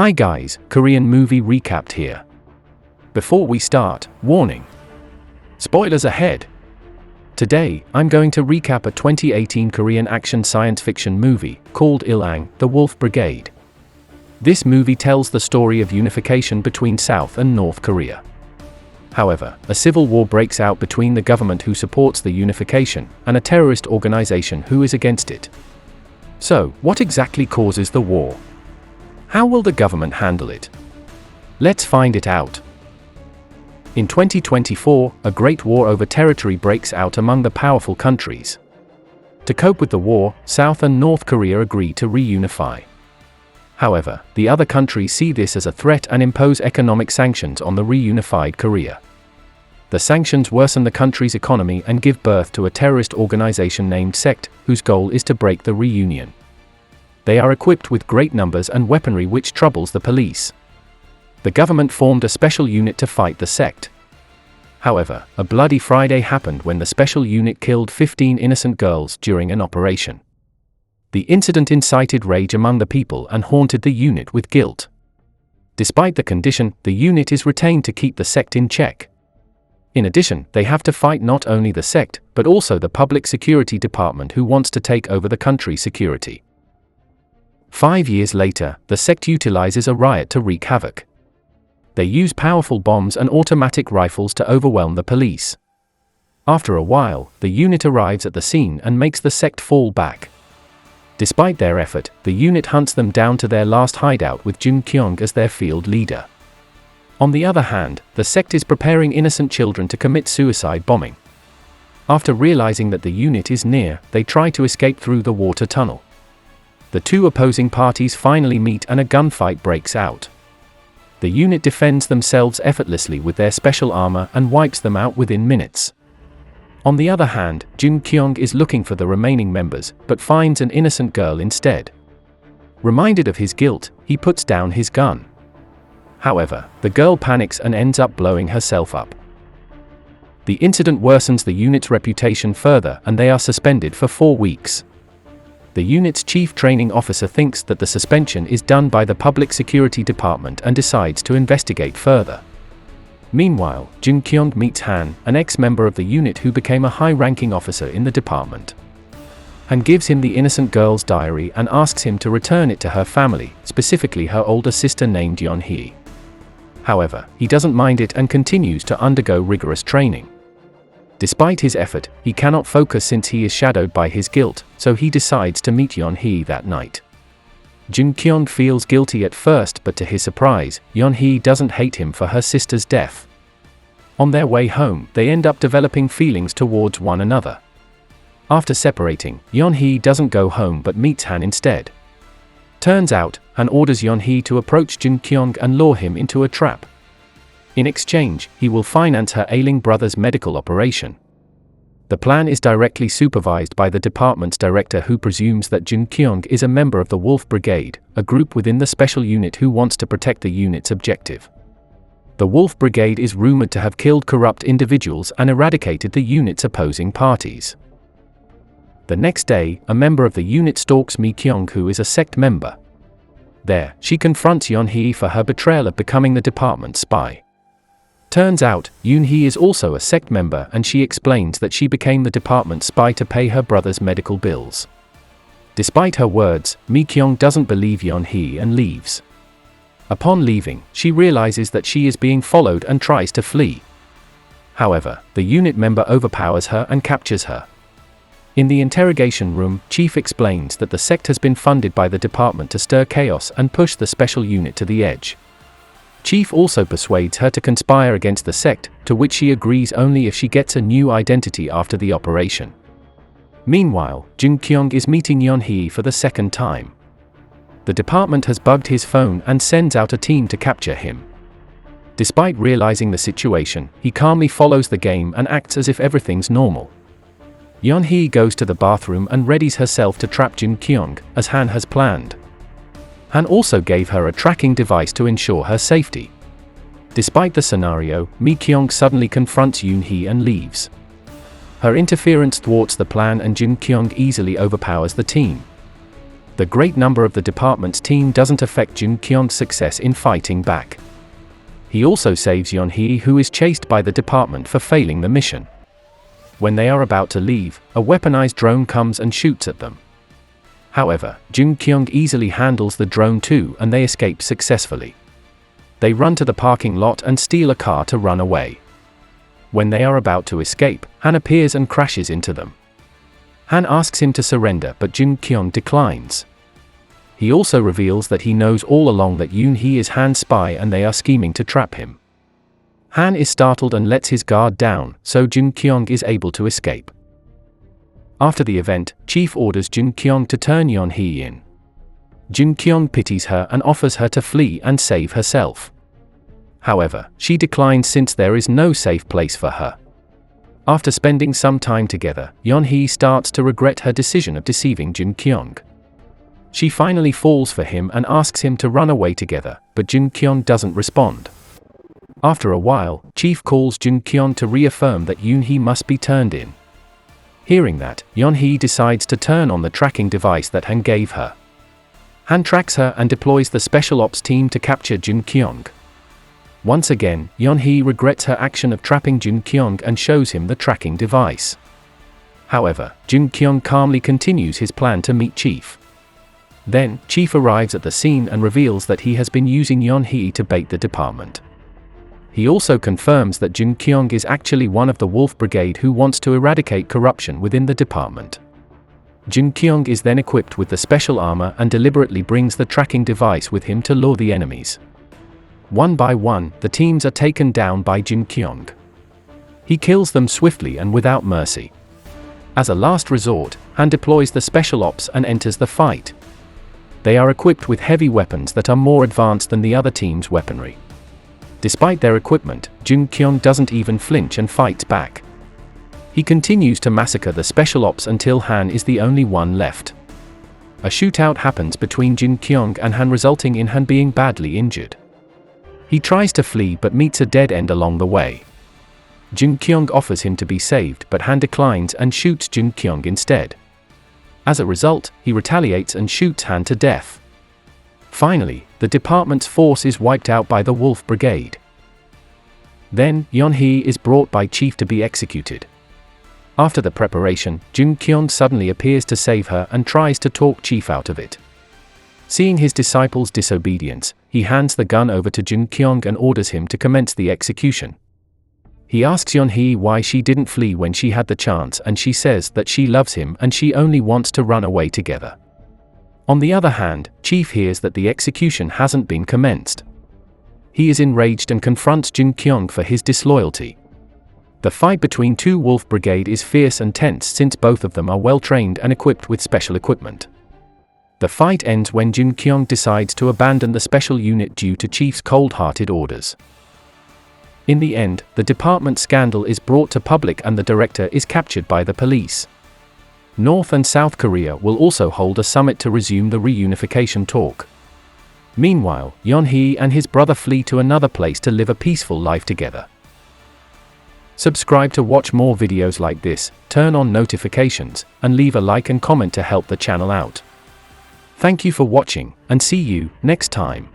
Hi guys, Korean movie recapped here. Before we start, warning. Spoilers ahead. Today, I'm going to recap a 2018 Korean action science fiction movie called Illang, The Wolf Brigade. This movie tells the story of unification between South and North Korea. However, a civil war breaks out between the government who supports the unification and a terrorist organization who is against it. So, what exactly causes the war? How will the government handle it? Let's find it out. In 2024, a great war over territory breaks out among the powerful countries. To cope with the war, South and North Korea agree to reunify. However, the other countries see this as a threat and impose economic sanctions on the reunified Korea. The sanctions worsen the country's economy and give birth to a terrorist organization named Sect, whose goal is to break the reunion. They are equipped with great numbers and weaponry which troubles the police. The government formed a special unit to fight the Sect. However, a bloody Friday happened when the special unit killed 15 innocent girls during an operation. The incident incited rage among the people and haunted the unit with guilt. Despite the condition, the unit is retained to keep the Sect in check. In addition, they have to fight not only the Sect, but also the Public Security Department who wants to take over the country's security. 5 years later, the Sect utilizes a riot to wreak havoc. They use powerful bombs and automatic rifles to overwhelm the police. After a while, the unit arrives at the scene and makes the Sect fall back. Despite their effort, the unit hunts them down to their last hideout with Jun Kyung as their field leader. On the other hand, the Sect is preparing innocent children to commit suicide bombing. After realizing that the unit is near, they try to escape through the water tunnel. The two opposing parties finally meet and a gunfight breaks out. The unit defends themselves effortlessly with their special armor and wipes them out within minutes. On the other hand, Jun Kyung is looking for the remaining members, but finds an innocent girl instead. Reminded of his guilt, he puts down his gun. However, the girl panics and ends up blowing herself up. The incident worsens the unit's reputation further and they are suspended for 4 weeks. The unit's chief training officer thinks that the suspension is done by the Public Security Department and decides to investigate further. Meanwhile, Jun Kyung meets Han, an ex-member of the unit who became a high-ranking officer in the department. Han gives him the innocent girl's diary and asks him to return it to her family, specifically her older sister named Yeon-hee. However, he doesn't mind it and continues to undergo rigorous training. Despite his effort, he cannot focus since he is shadowed by his guilt, so he decides to meet Yeon-hee that night. Jun Kyung feels guilty at first, but to his surprise, Yeon-hee doesn't hate him for her sister's death. On their way home, they end up developing feelings towards one another. After separating, Yeon-hee doesn't go home but meets Han instead. Turns out, Han orders Yeon-hee to approach Jun Kyung and lure him into a trap. In exchange, he will finance her ailing brother's medical operation. The plan is directly supervised by the department's director who presumes that Jun Kyung is a member of the Wolf Brigade, a group within the special unit who wants to protect the unit's objective. The Wolf Brigade is rumored to have killed corrupt individuals and eradicated the unit's opposing parties. The next day, a member of the unit stalks Mi Kyung who is a Sect member. There, she confronts Yeon-hee for her betrayal of becoming the department's spy. Turns out, Yoon-hee is also a Sect member and she explains that she became the department's spy to pay her brother's medical bills. Despite her words, Mi Kyung doesn't believe Yeon-hee and leaves. Upon leaving, she realizes that she is being followed and tries to flee. However, the unit member overpowers her and captures her. In the interrogation room, Chief explains that the Sect has been funded by the department to stir chaos and push the special unit to the edge. Chief also persuades her to conspire against the Sect, to which she agrees only if she gets a new identity after the operation. Meanwhile, Jun Kyung is meeting Yeon-hee for the second time. The department has bugged his phone and sends out a team to capture him. Despite realizing the situation, he calmly follows the game and acts as if everything's normal. Yeon-hee goes to the bathroom and readies herself to trap Jun Kyung, as Han has planned. Han also gave her a tracking device to ensure her safety. Despite the scenario, Mi Kyung suddenly confronts Yoon-hee and leaves. Her interference thwarts the plan and Jun Kyung easily overpowers the team. The great number of the department's team doesn't affect Jun Kyung's success in fighting back. He also saves Yeon-hee, who is chased by the department for failing the mission. When they are about to leave, a weaponized drone comes and shoots at them. However, Jun Kyung easily handles the drone too, and they escape successfully. They run to the parking lot and steal a car to run away. When they are about to escape, Han appears and crashes into them. Han asks him to surrender, but Jun Kyung declines. He also reveals that he knows all along that Yeon-hee is Han's spy and they are scheming to trap him. Han is startled and lets his guard down, so Jun Kyung is able to escape. After the event, Chief orders Jun Kyung to turn Yeon-hee in. Jun Kyung pities her and offers her to flee and save herself. However, she declines since there is no safe place for her. After spending some time together, Yeon-hee starts to regret her decision of deceiving Jun Kyung. She finally falls for him and asks him to run away together, but Jun Kyung doesn't respond. After a while, Chief calls Jun Kyung to reaffirm that Yeon-hee must be turned in. Hearing that, Yeon-hee decides to turn on the tracking device that Han gave her. Han tracks her and deploys the special ops team to capture Jun Kyung. Once again, Yeon-hee regrets her action of trapping Jun Kyung and shows him the tracking device. However, Jun Kyung calmly continues his plan to meet Chief. Then, Chief arrives at the scene and reveals that he has been using Yeon-hee to bait the department. He also confirms that Jun Kyung is actually one of the Wolf Brigade who wants to eradicate corruption within the department. Jun Kyung is then equipped with the special armor and deliberately brings the tracking device with him to lure the enemies. One by one, the teams are taken down by Jun Kyung. He kills them swiftly and without mercy. As a last resort, Han deploys the special ops and enters the fight. They are equipped with heavy weapons that are more advanced than the other team's weaponry. Despite their equipment, Jun Kyung doesn't even flinch and fights back. He continues to massacre the special ops until Han is the only one left. A shootout happens between Jun Kyung and Han, resulting in Han being badly injured. He tries to flee but meets a dead end along the way. Jun Kyung offers him to be saved, but Han declines and shoots Jun Kyung instead. As a result, he retaliates and shoots Han to death. Finally, the department's force is wiped out by the Wolf Brigade. Then, Yeon-hee is brought by Chief to be executed. After the preparation, Jun Kyung suddenly appears to save her and tries to talk Chief out of it. Seeing his disciple's disobedience, he hands the gun over to Jun Kyung and orders him to commence the execution. He asks Yeon-hee why she didn't flee when she had the chance, and she says that she loves him and she only wants to run away together. On the other hand, Chief hears that the execution hasn't been commenced. He is enraged and confronts Jun Kyung for his disloyalty. The fight between two Wolf Brigade is fierce and tense since both of them are well trained and equipped with special equipment. The fight ends when Jun Kyung decides to abandon the special unit due to Chief's cold-hearted orders. In the end, the department scandal is brought to public and the director is captured by the police. North and South Korea will also hold a summit to resume the reunification talk. Meanwhile, Yeon-hee and his brother flee to another place to live a peaceful life together. Subscribe to watch more videos like this, turn on notifications, and leave a like and comment to help the channel out. Thank you for watching, and see you next time.